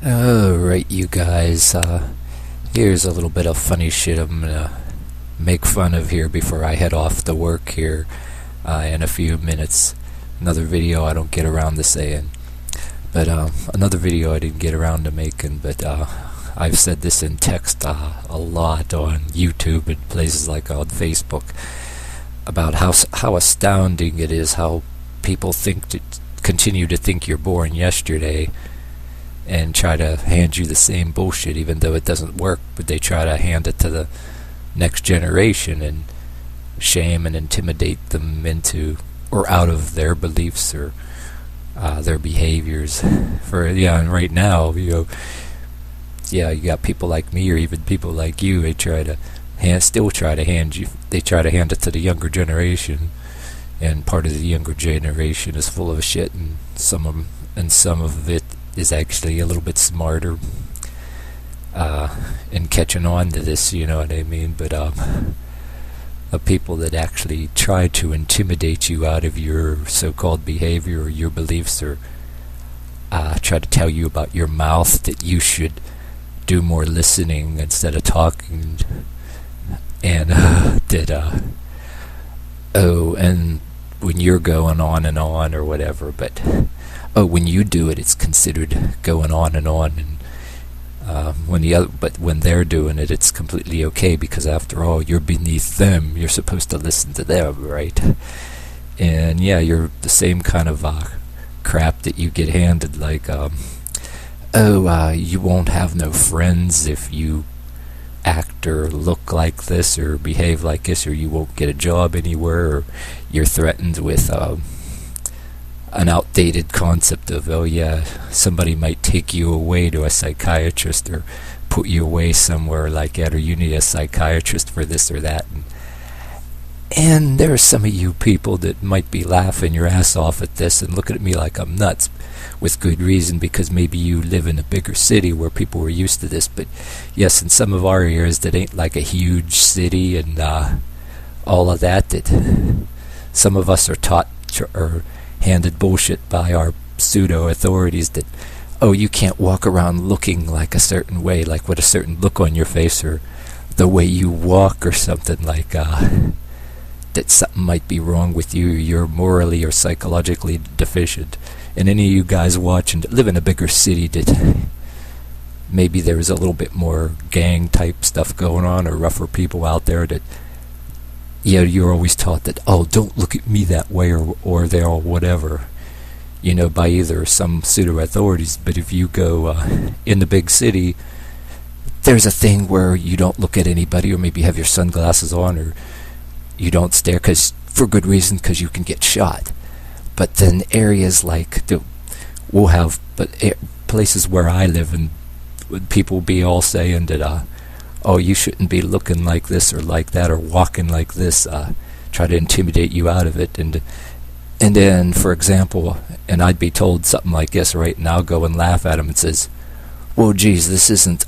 Alright, you guys, here's a little bit of funny shit I'm gonna make fun of here before I head off to work here in a few minutes. Another video I don't get around to saying, but another video I didn't get around to making, but I've said this in text a lot on YouTube and places like on Facebook about how astounding it is how people continue to think you're born yesterday and try to hand you the same bullshit even though it doesn't work, but they try to hand it to the next generation and shame and intimidate them into or out of their beliefs or their behaviors. And right now, you got people like me or even people like you. They try to hand it to the younger generation, and part of the younger generation is full of shit, and some of it is actually a little bit smarter in catching on to this, you know what I mean? But the people that actually try to intimidate you out of your so-called behavior or your beliefs, or try to tell you about your mouth that you should do more listening instead of talking, and and when you're going on and on or whatever, but when you do it, it's considered going on and on, and when they're doing it, it's completely okay, because after all, you're beneath them. You're supposed to listen to them, right? And yeah, you're the same kind of crap that you get handed, like you won't have no friends if you act or look like this or behave like this, or you won't get a job anywhere, or you're threatened with an outdated concept of, somebody might take you away to a psychiatrist or put you away somewhere like that, or you need a psychiatrist for this or that. And there are some of you people that might be laughing your ass off at this and looking at me like I'm nuts, with good reason, because maybe you live in a bigger city where people were used to this. But yes, in some of our areas that ain't like a huge city and all of that some of us are taught or handed bullshit by our pseudo-authorities that, you can't walk around looking like a certain way, like with a certain look on your face, or the way you walk, or something like that something might be wrong with you, you're morally or psychologically deficient. And any of you guys watching that live in a bigger city that maybe there is a little bit more gang type stuff going on, or rougher people out there that, you're always taught that, don't look at me that way, or they're all whatever, by either some pseudo-authorities. But if you go in the big city, there's a thing where you don't look at anybody, or maybe have your sunglasses on, or you don't stare, for good reason, because you can get shot. But then areas like places where I live, and people will be all saying that, you shouldn't be looking like this or like that, or walking like this, try to intimidate you out of it. And then, for example, and I'd be told something like this, right, and I'll go and laugh at them and says, well, geez, this isn't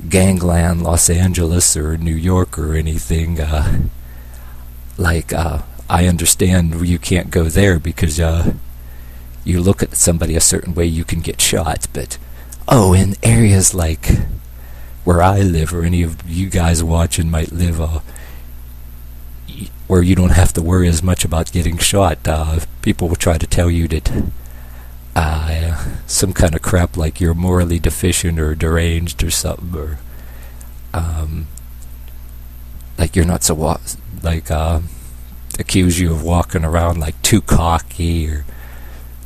gangland Los Angeles or New York or anything. I understand you can't go there because you look at somebody a certain way, you can get shot. But in areas like where I live, or any of you guys watching might live, where you don't have to worry as much about getting shot, people will try to tell you that some kind of crap like you're morally deficient or deranged or something, or like you're not so accuse you of walking around like too cocky, or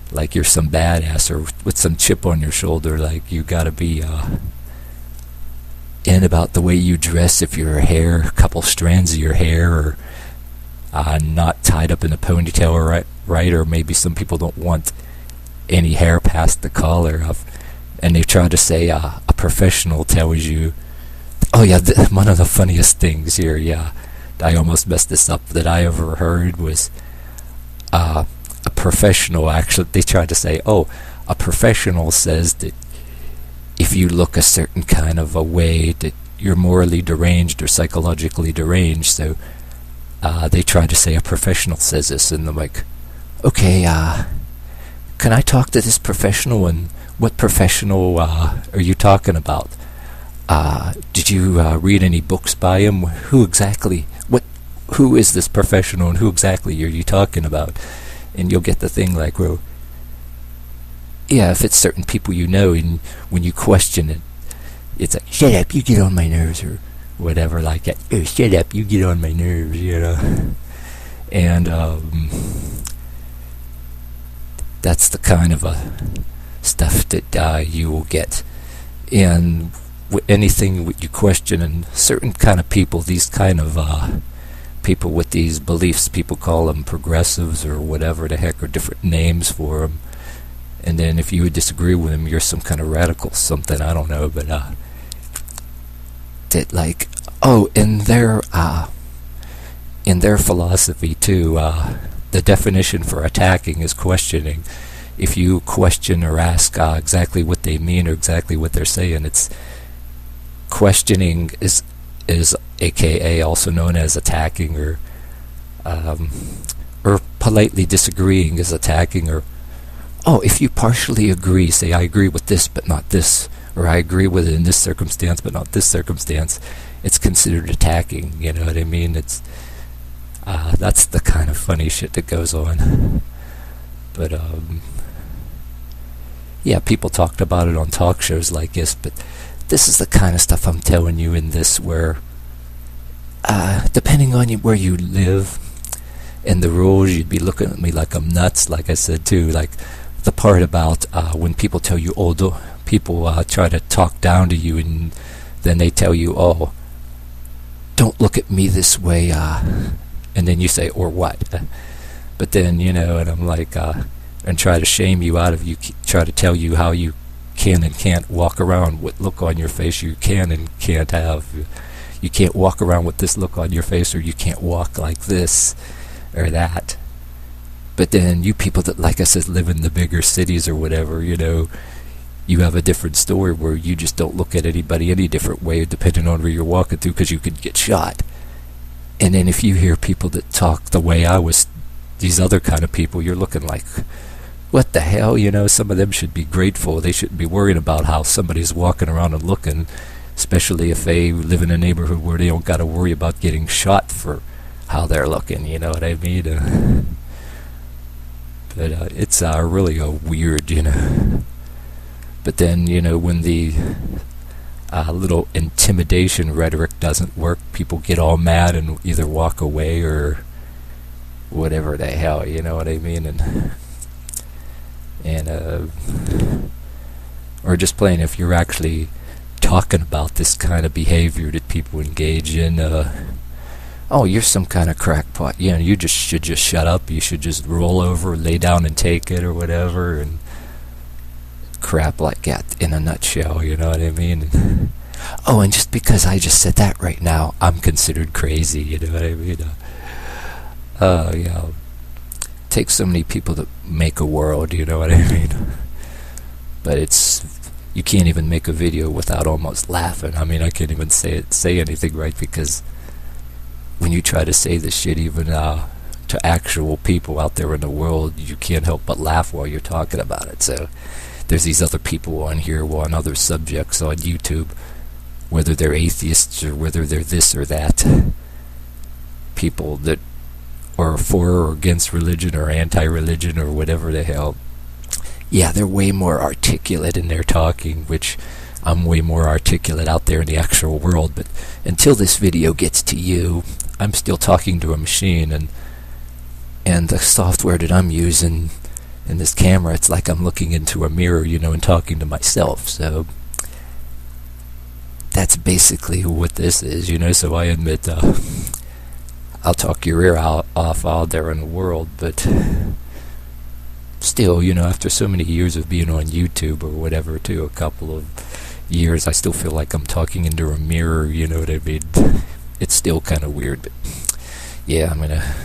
like you're some badass, or with some chip on your shoulder, like you gotta be in about the way you dress, if your hair, a couple strands of your hair, or not tied up in a ponytail, or right, or maybe some people don't want any hair past the collar of, and they try to say a professional tells you, one of the funniest things here, I almost messed this up, that I ever heard was a professional, actually, they tried to say, a professional says that if you look a certain kind of a way, that you're morally deranged or psychologically deranged. So they tried to say a professional says this, and I'm like, okay, can I talk to this professional? And what professional are you talking about? Did you read any books by him? Who is this professional, and who exactly are you talking about? And you'll get the thing like, well, yeah, if it's certain people you know, and when you question it, it's like, shut up, you get on my nerves, or whatever like that. Oh, shut up, you get on my nerves, you know. And that's the kind of stuff that you will get. And anything you question, and certain kind of people, these kind of people with these beliefs, people call them progressives or whatever the heck, or different names for them. And then if you would disagree with them, you're some kind of radical something, I don't know, but that like, oh, in their philosophy too, the definition for attacking is questioning. If you question or ask exactly what they mean or exactly what they're saying, it's questioning is AKA also known as attacking, or politely disagreeing is attacking. Or, oh, if you partially agree, say I agree with this but not this, or I agree with it in this circumstance but not this circumstance, it's considered attacking, you know what I mean? It's that's the kind of funny shit that goes on. But yeah, people talked about it on talk shows like this, but this is the kind of stuff I'm telling you in this, where depending on where you live and the rules, you'd be looking at me like I'm nuts, like I said too. Like the part about when people tell you, oh, people try to talk down to you, and then they tell you, oh, don't look at me this way, and then you say, or what? But then, you know, and I'm like, and try to shame you out of you, try to tell you how you can and can't walk around, what look on your face you can and can't have. You can't walk around with this look on your face, or you can't walk like this or that. But then you people that, like I said, live in the bigger cities or whatever, you know, you have a different story where you just don't look at anybody any different way depending on where you're walking through, because you could get shot. And then if you hear people that talk the way I was, these other kind of people, you're looking like, what the hell, you know? Some of them should be grateful. They shouldn't be worried about how somebody's walking around and looking, especially if they live in a neighborhood where they don't got to worry about getting shot for how they're looking, you know what I mean? But it's really a weird, you know. But then, you know, when the little intimidation rhetoric doesn't work, people get all mad and either walk away or whatever the hell, you know what I mean? And or just plain, if you're actually talking about this kind of behavior that people engage in, oh, you're some kind of crackpot, you know, you should just shut up, you should just roll over, lay down and take it or whatever, and crap like that in a nutshell, you know what I mean? Oh, and just because I just said that right now, I'm considered crazy, you know what I mean? Yeah, it takes so many people to make a world, you know what I mean? But you can't even make a video without almost laughing. I mean, I can't even say anything right, because when you try to say this shit even to actual people out there in the world, you can't help but laugh while you're talking about it. So there's these other people on here, on other subjects on YouTube, whether they're atheists or whether they're this or that, people that are for or against religion or anti-religion or whatever the hell. Yeah, they're way more articulate in their talking, which I'm way more articulate out there in the actual world. But until this video gets to you, I'm still talking to a machine, and the software that I'm using in this camera, it's like I'm looking into a mirror, you know, and talking to myself. So that's basically what this is, you know. So I admit, I'll talk your ear off out there in the world, but still, you know, after so many years of being on YouTube or whatever, too, a couple of years, I still feel like I'm talking into a mirror, you know what I mean? It's still kind of weird, but yeah, I'm gonna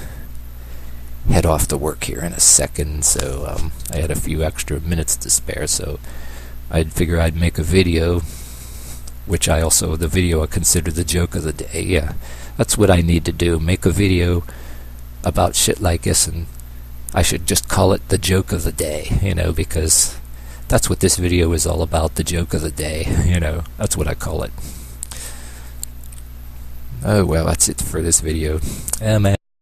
head off to work here in a second, so I had a few extra minutes to spare, so I'd figure I'd make a video, which the video I consider the joke of the day. Yeah, that's what I need to do, make a video about shit like this, and I should just call it the joke of the day, you know, because that's what this video is all about, the joke of the day, you know, that's what I call it. Oh well, that's it for this video. Man.